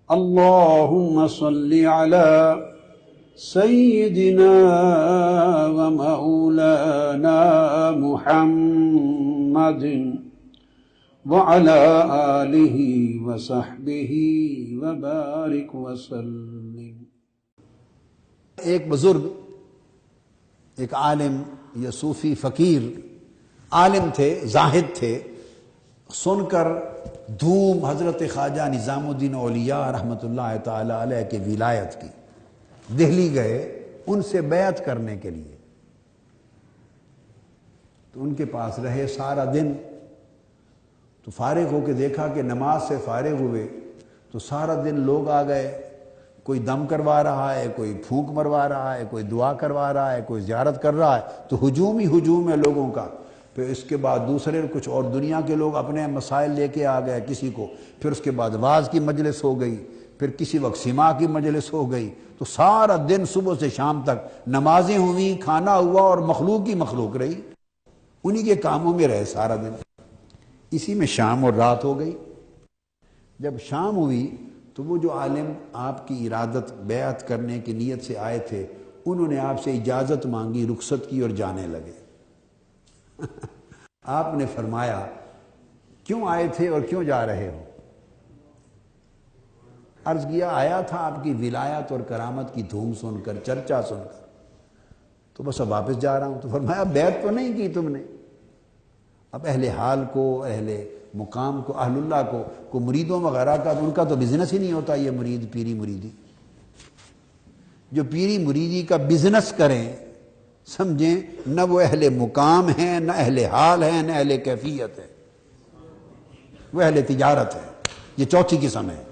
اللهم صل على سيدنا ومولانا محمد وعلى آلہ وصحبہ وبارک وسلم۔ ایک بزرگ، ایک عالم یا صوفی فقیر، عالم تھے، زاہد تھے، سن کر دھوم حضرت خواجہ نظام الدین اولیاء رحمۃ اللہ تعالی علیہ کے ولایت کی، دہلی گئے ان سے بیعت کرنے کے لیے۔ تو ان کے پاس رہے سارا دن، تو فارغ ہو کے دیکھا کہ نماز سے فارغ ہوئے تو سارا دن لوگ آ گئے، کوئی دم کروا رہا ہے، کوئی پھونک مروا رہا ہے، کوئی دعا کروا رہا ہے، کوئی زیارت کر رہا ہے، تو ہجوم ہی ہجوم ہے لوگوں کا۔ پھر اس کے بعد دوسرے کچھ اور دنیا کے لوگ اپنے مسائل لے کے آ گئے کسی کو، پھر اس کے بعد واز کی مجلس ہو گئی، پھر کسی وقت سما کی مجلس ہو گئی، تو سارا دن صبح سے شام تک نمازیں ہوئیں، کھانا ہوا، اور مخلوق ہی مخلوق رہی، انہی کے کاموں میں رہے سارا دن۔ اسی میں شام اور رات ہو گئی۔ جب شام ہوئی تو وہ جو عالم آپ کی ارادت بیعت کرنے کی نیت سے آئے تھے، انہوں نے آپ سے اجازت مانگی، رخصت کی اور جانے لگے۔ آپ نے فرمایا کیوں آئے تھے اور کیوں جا رہے ہو؟ عرض کیا آیا تھا آپ کی ولایت اور کرامت کی دھوم سن کر، چرچا سن کر، تو بس اب واپس جا رہا ہوں۔ تو فرمایا بیعت تو نہیں کی تم نے؟ اب اہل حال کو، اہل مقام کو، اہل اللہ کو مریدوں وغیرہ کا ان کا تو بزنس ہی نہیں ہوتا، یہ مرید پیری مریدی۔ جو پیری مریدی کا بزنس کریں، سمجھیں نہ وہ اہل مقام ہیں، نہ اہل حال ہیں، نہ اہل کیفیت ہے، وہ اہل تجارت ہے۔ یہ چوتھی قسم ہے،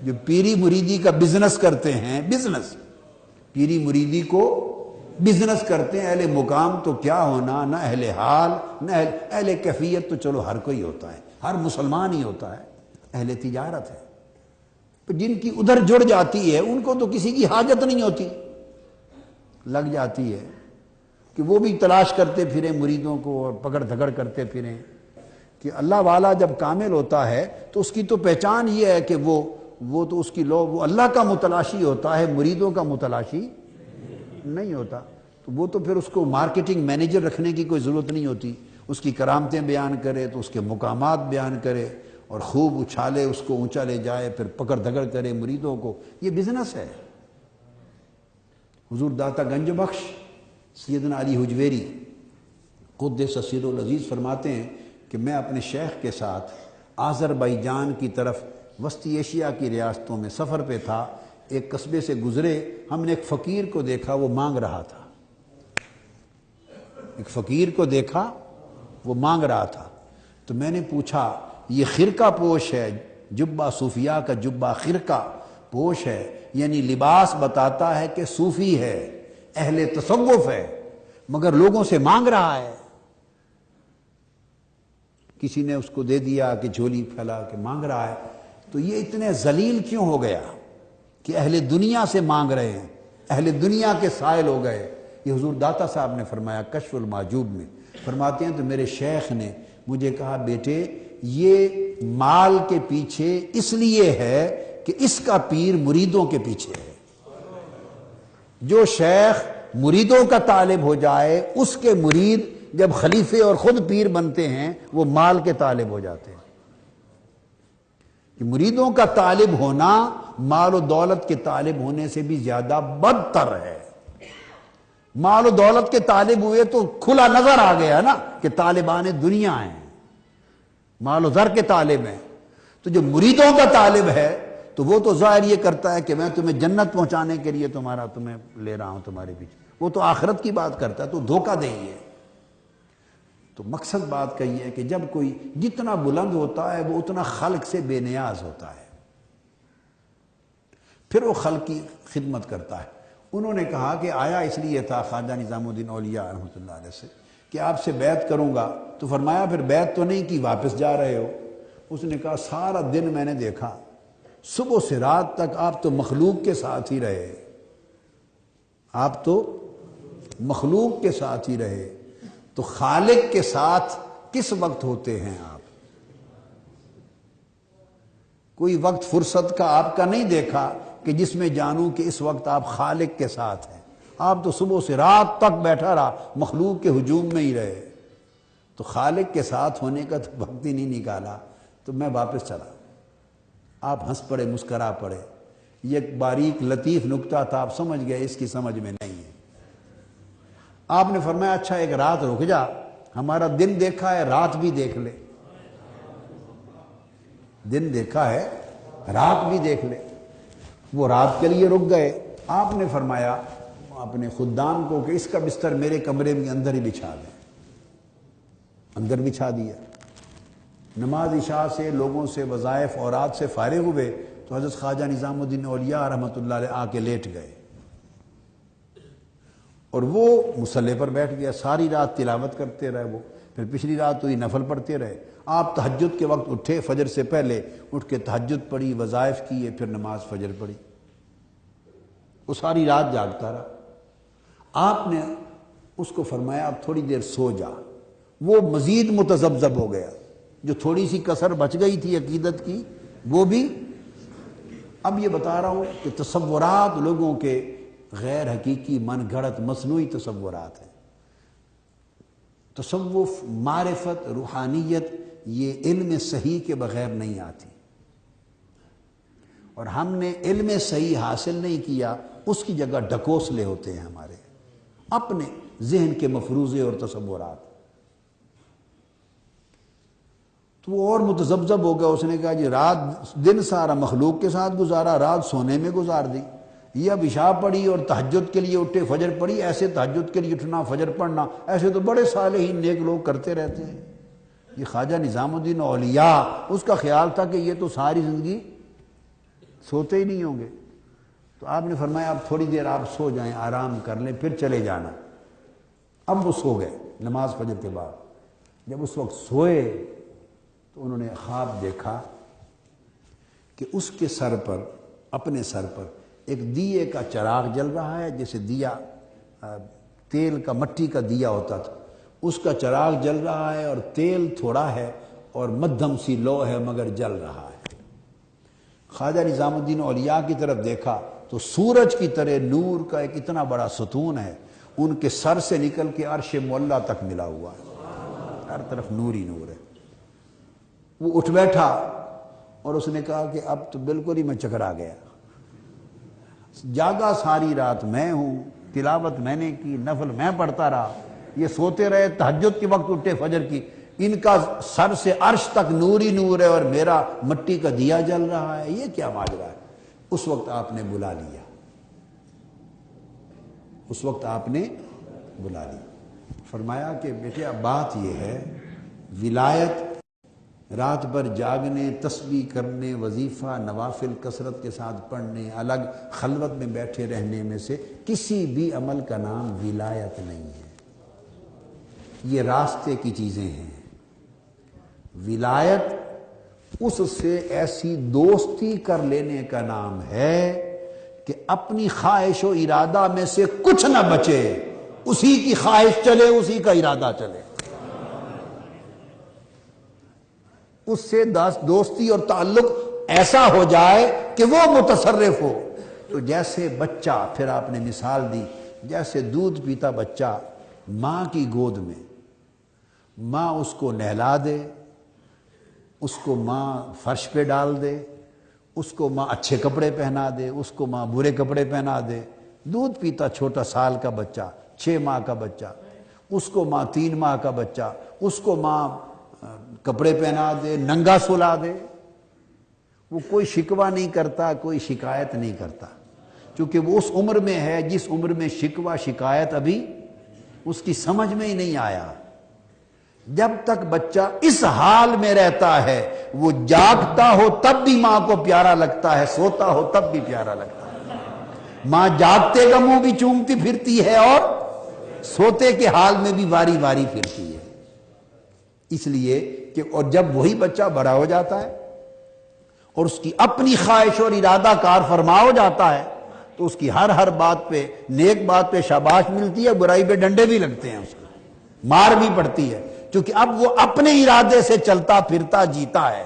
جو پیری مریدی کا بزنس کرتے ہیں، بزنس پیری مریدی کو بزنس کرتے ہیں۔ اہل مقام تو کیا ہونا، نہ اہل حال نہ اہل کیفیت، تو چلو ہر کوئی ہوتا ہے، ہر مسلمان ہی ہوتا ہے، اہل تجارت ہے۔ جن کی ادھر جڑ جاتی ہے ان کو تو کسی کی حاجت نہیں ہوتی، لگ جاتی ہے کہ وہ بھی تلاش کرتے پھریں مریدوں کو اور پکڑ دھکڑ کرتے پھریں۔ کہ اللہ والا جب کامل ہوتا ہے تو اس کی تو پہچان یہ ہے کہ وہ تو اس کی وہ اللہ کا متلاشی ہوتا ہے، مریدوں کا متلاشی نہیں ہوتا۔ تو وہ تو پھر اس کو مارکیٹنگ مینیجر رکھنے کی کوئی ضرورت نہیں ہوتی، اس کی کرامتیں بیان کرے تو اس کے مقامات بیان کرے اور خوب اچھالے، اس کو اونچا لے جائے، پھر پکڑ دھکڑ کرے مریدوں کو۔ یہ بزنس ہے۔ حضور داتا گنج بخش سیدنا علی حجویری قدس سر العزیز فرماتے ہیں کہ میں اپنے شیخ کے ساتھ آذربائیجان کی طرف وسطی ایشیا کی ریاستوں میں سفر پہ تھا۔ ایک قصبے سے گزرے، ہم نے ایک فقیر کو دیکھا، وہ مانگ رہا تھا۔ ایک فقیر کو دیکھا، وہ مانگ رہا تھا۔ تو میں نے پوچھا یہ خرقہ پوش ہے، جبہ صوفیاء کا جبہ خرقہ پوش ہے، یعنی لباس بتاتا ہے کہ صوفی ہے، اہل تصوف ہے، مگر لوگوں سے مانگ رہا ہے۔ کسی نے اس کو دے دیا کہ جھولی پھیلا کے مانگ رہا ہے۔ تو یہ اتنے ذلیل کیوں ہو گیا کہ اہل دنیا سے مانگ رہے ہیں، اہل دنیا کے سائل ہو گئے؟ یہ حضور داتا صاحب نے فرمایا کشف المحجوب میں، فرماتے ہیں تو میرے شیخ نے مجھے کہا بیٹے یہ مال کے پیچھے اس لیے ہے کہ اس کا پیر مریدوں کے پیچھے ہے۔ جو شیخ مریدوں کا طالب ہو جائے، اس کے مرید جب خلیفے اور خود پیر بنتے ہیں وہ مال کے طالب ہو جاتے ہیں۔ کہ مریدوں کا طالب ہونا مال و دولت کے طالب ہونے سے بھی زیادہ بدتر ہے۔ مال و دولت کے طالب ہوئے تو کھلا نظر آ گیا نا کہ طالبان دنیا ہیں، مال و زر کے طالب ہیں۔ تو جو مریدوں کا طالب ہے تو وہ تو ظاہر یہ کرتا ہے کہ میں تمہیں جنت پہنچانے کے لیے تمہیں لے رہا ہوں تمہارے پیچھے، وہ تو آخرت کی بات کرتا ہے، تو دھوکہ دے ہے۔ تو مقصد بات کا یہ ہے کہ جب کوئی جتنا بلند ہوتا ہے وہ اتنا خلق سے بے نیاز ہوتا ہے، پھر وہ خلق کی خدمت کرتا ہے۔ انہوں نے کہا کہ آیا اس لیے تھا خواجہ نظام الدین اولیاء رحمۃ اللہ علیہ سے کہ آپ سے بیعت کروں گا، تو فرمایا پھر بیعت تو نہیں کی، واپس جا رہے ہو؟ اس نے کہا سارا دن میں نے دیکھا، صبح سے رات تک آپ تو مخلوق کے ساتھ ہی رہے، آپ تو مخلوق کے ساتھ ہی رہے، تو خالق کے ساتھ کس وقت ہوتے ہیں آپ؟ کوئی وقت فرصت کا آپ کا نہیں دیکھا کہ جس میں جانوں کہ اس وقت آپ خالق کے ساتھ ہیں. آپ تو صبح سے رات تک بیٹھا رہا، مخلوق کے ہجوم میں ہی رہے. تو خالق کے ساتھ ہونے کا تو وقت ہی نہیں نکالا. تو میں واپس چلا. آپ ہنس پڑے، مسکرا پڑے. یہ ایک باریک لطیف نکتہ تھا، آپ سمجھ گئے، اس کی سمجھ میں نہیں ہے. آپ نے فرمایا اچھا ایک رات رک جا، ہمارا دن دیکھا ہے رات بھی دیکھ لے. دن دیکھا ہے رات بھی دیکھ لے. وہ رات کے لیے رک گئے. آپ نے فرمایا اپنے خدام کو کہ اس کا بستر میرے کمرے میں اندر ہی بچھا دیں. اندر بچھا دیا. نماز عشاء سے لوگوں سے وظائف اوراد سے فارغ ہوئے تو حضرت خواجہ نظام الدین اولیاء رحمۃ اللہ علیہ آ کے لیٹ گئے اور وہ مصلی پر بیٹھ گیا. ساری رات تلاوت کرتے رہے. وہ پھر پچھلی رات تو یہ نفل پڑھتے رہے. آپ تہجد کے وقت اٹھے، فجر سے پہلے اٹھ کے تہجد پڑھی، وظائف کیے، پھر نماز فجر پڑھی. وہ ساری رات جاگتا رہا. آپ نے اس کو فرمایا اب تھوڑی دیر سو جا. وہ مزید متذبذب ہو گیا. جو تھوڑی سی کسر بچ گئی تھی عقیدت کی وہ بھی. اب یہ بتا رہا ہوں کہ تصورات لوگوں کے غیر حقیقی من گھڑت مصنوعی تصورات ہیں. تصوف، معرفت، روحانیت یہ علم صحیح کے بغیر نہیں آتی. اور ہم نے علم صحیح حاصل نہیں کیا، اس کی جگہ ڈھکوسلے ہوتے ہیں ہمارے اپنے ذہن کے مفروضے اور تصورات. تو وہ اور متذبذب ہو گیا. اس نے کہا جی رات دن سارا مخلوق کے ساتھ گزارا، رات سونے میں گزار دی. یہ اب عشاء پڑھی اور تہجد کے لیے اٹھے، فجر پڑھی. ایسے تہجد کے لیے اٹھنا، فجر پڑھنا، ایسے تو بڑے صالحین نیک لوگ کرتے رہتے ہیں. یہ خواجہ نظام الدین اولیاء، اس کا خیال تھا کہ یہ تو ساری زندگی سوتے ہی نہیں ہوں گے. تو آپ نے فرمایا اب تھوڑی دیر آپ سو جائیں، آرام کر لیں، پھر چلے جانا. اب وہ سو گئے نماز فجر کے بعد. جب اس وقت سوئے تو انہوں نے خواب دیکھا کہ اس کے سر پر، اپنے سر پر ایک دیے کا چراغ جل رہا ہے، جیسے دیا تیل کا، مٹی کا دیا ہوتا تھا، اس کا چراغ جل رہا ہے اور تیل تھوڑا ہے اور مدھم سی لو ہے مگر جل رہا ہے. خواجہ نظام الدین اولیاء کی طرف دیکھا تو سورج کی طرح نور کا ایک اتنا بڑا ستون ہے، ان کے سر سے نکل کے عرش معلیٰ تک ملا ہوا ہے. ہر طرف نور ہی نور ہے. وہ اٹھ بیٹھا اور اس نے کہا کہ اب تو بالکل ہی میں چکرا گیا. جاگا ساری رات میں ہوں، تلاوت میں نے کی، نفل میں پڑھتا رہا، یہ سوتے رہے، تہجد کے وقت اٹھے فجر کی. ان کا سر سے عرش تک نور ہی نور ہے اور میرا مٹی کا دیا جل رہا ہے. یہ کیا ماجرا ہے؟ اس وقت آپ نے بلا لیا. اس وقت آپ نے بلا لیا. فرمایا کہ بیٹے اب بات یہ ہے، ولایت رات بھر جاگنے، تسبیح کرنے، وظیفہ نوافل کثرت کے ساتھ پڑھنے، الگ خلوت میں بیٹھے رہنے میں سے کسی بھی عمل کا نام ولایت نہیں ہے. یہ راستے کی چیزیں ہیں. ولایت اس سے ایسی دوستی کر لینے کا نام ہے کہ اپنی خواہش و ارادہ میں سے کچھ نہ بچے، اسی کی خواہش چلے، اسی کا ارادہ چلے. اس سے دوستی اور تعلق ایسا ہو جائے کہ وہ متصرف ہو. تو جیسے بچہ، پھر آپ نے مثال دی، جیسے دودھ پیتا بچہ ماں کی گود میں، ماں اس کو نہلا دے، اس کو ماں فرش پہ ڈال دے، اس کو ماں اچھے کپڑے پہنا دے، اس کو ماں برے کپڑے پہنا دے. دودھ پیتا چھوٹا سال کا بچہ، 6 ماہ کا بچہ، اس کو ماں 3 ماہ کا بچہ، اس کو ماں کپڑے پہنا دے، ننگا سلا دے. وہ کوئی شکوہ نہیں کرتا، کوئی شکایت نہیں کرتا، کیونکہ وہ اس عمر میں ہے جس عمر میں شکوہ شکایت ابھی اس کی سمجھ میں ہی نہیں آیا. جب تک بچہ اس حال میں رہتا ہے، وہ جاگتا ہو تب بھی ماں کو پیارا لگتا ہے، سوتا ہو تب بھی پیارا لگتا ہے. ماں جاگتے کا منہ بھی چومتی پھرتی ہے اور سوتے کے حال میں بھی واری واری پھرتی ہے. اس لیے کہ اور جب وہی بچہ بڑا ہو جاتا ہے اور اس کی اپنی خواہش اور ارادہ کار فرما ہو جاتا ہے تو اس کی ہر بات پہ، نیک بات پہ شاباش ملتی ہے، برائی پہ ڈنڈے بھی لگتے ہیں، اس کو مار بھی پڑتی ہے، کیونکہ اب وہ اپنے ارادے سے چلتا پھرتا جیتا ہے.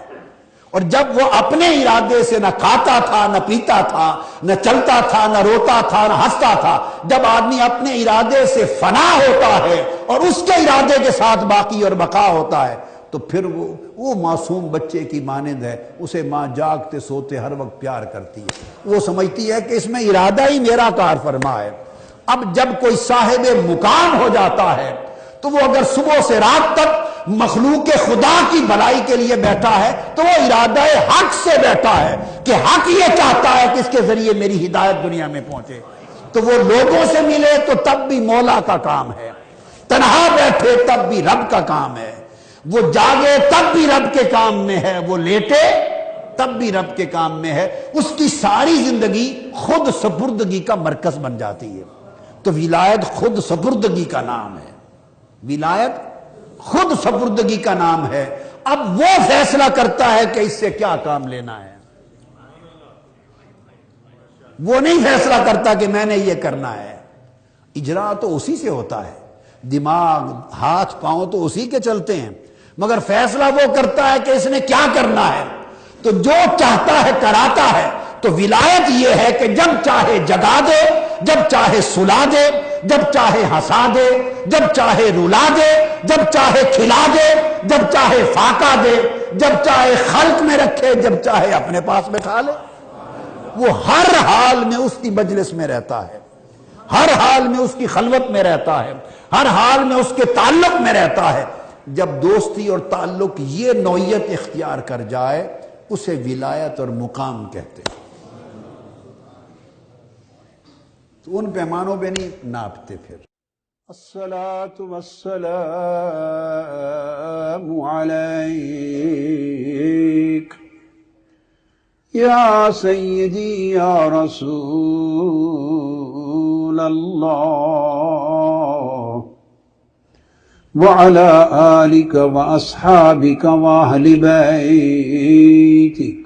اور جب وہ اپنے ارادے سے نہ کھاتا تھا، نہ پیتا تھا، نہ چلتا تھا، نہ روتا تھا، نہ ہنستا تھا، جب آدمی اپنے ارادے سے فنا ہوتا ہے اور اس کے ارادے کے ساتھ باقی اور بقا ہوتا ہے، تو پھر وہ معصوم بچے کی مانند ہے، اسے ماں جاگتے سوتے ہر وقت پیار کرتی ہے، وہ سمجھتی ہے کہ اس میں ارادہ ہی میرا کار فرما ہے۔ اب جب کوئی صاحب مقام ہو جاتا ہے تو وہ اگر صبح سے رات تک مخلوق خدا کی بھلائی کے لیے بیٹھا ہے تو وہ ارادہ حق سے بیٹھا ہے کہ حق یہ چاہتا ہے کہ اس کے ذریعے میری ہدایت دنیا میں پہنچے، تو وہ لوگوں سے ملے تو تب بھی مولا کا کام ہے، تنہا بیٹھے تب بھی رب کا کام ہے، وہ جاگے تب بھی رب کے کام میں ہے، وہ لیٹے تب بھی رب کے کام میں ہے، اس کی ساری زندگی خود سپردگی کا مرکز بن جاتی ہے۔ تو ولایت خود سپردگی کا نام ہے، ولایت خود سپردگی کا نام ہے۔ اب وہ فیصلہ کرتا ہے کہ اس سے کیا کام لینا ہے، وہ نہیں فیصلہ کرتا کہ میں نے یہ کرنا ہے، اجرا تو اسی سے ہوتا ہے، دماغ ہاتھ پاؤں تو اسی کے چلتے ہیں، مگر فیصلہ وہ کرتا ہے کہ اس نے کیا کرنا ہے، تو جو چاہتا ہے کراتا ہے۔ تو ولایت یہ ہے کہ جب چاہے جگا دے، جب چاہے سلا دے، جب چاہے ہنسا دے، جب چاہے رلا دے، جب چاہے کھلا دے، جب چاہے فاقہ دے، جب چاہے خلق میں رکھے، جب چاہے اپنے پاس بٹھا لے۔ وہ ہر حال میں اس کی مجلس میں رہتا ہے، ہر حال میں اس کی خلوت میں رہتا ہے، ہر حال میں اس کے تعلق میں رہتا ہے۔ جب دوستی اور تعلق یہ نوعیت اختیار کر جائے اسے ولایت اور مقام کہتے ہیں۔ تو ان پیمانوں پہ نہیں ناپتے پھر۔ الصلاة والسلام عليك يا سيدي يا رسول الله وعلى آلك وأصحابك وأهل بيتك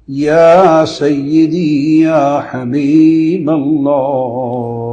يا سيدي يا حبيب الله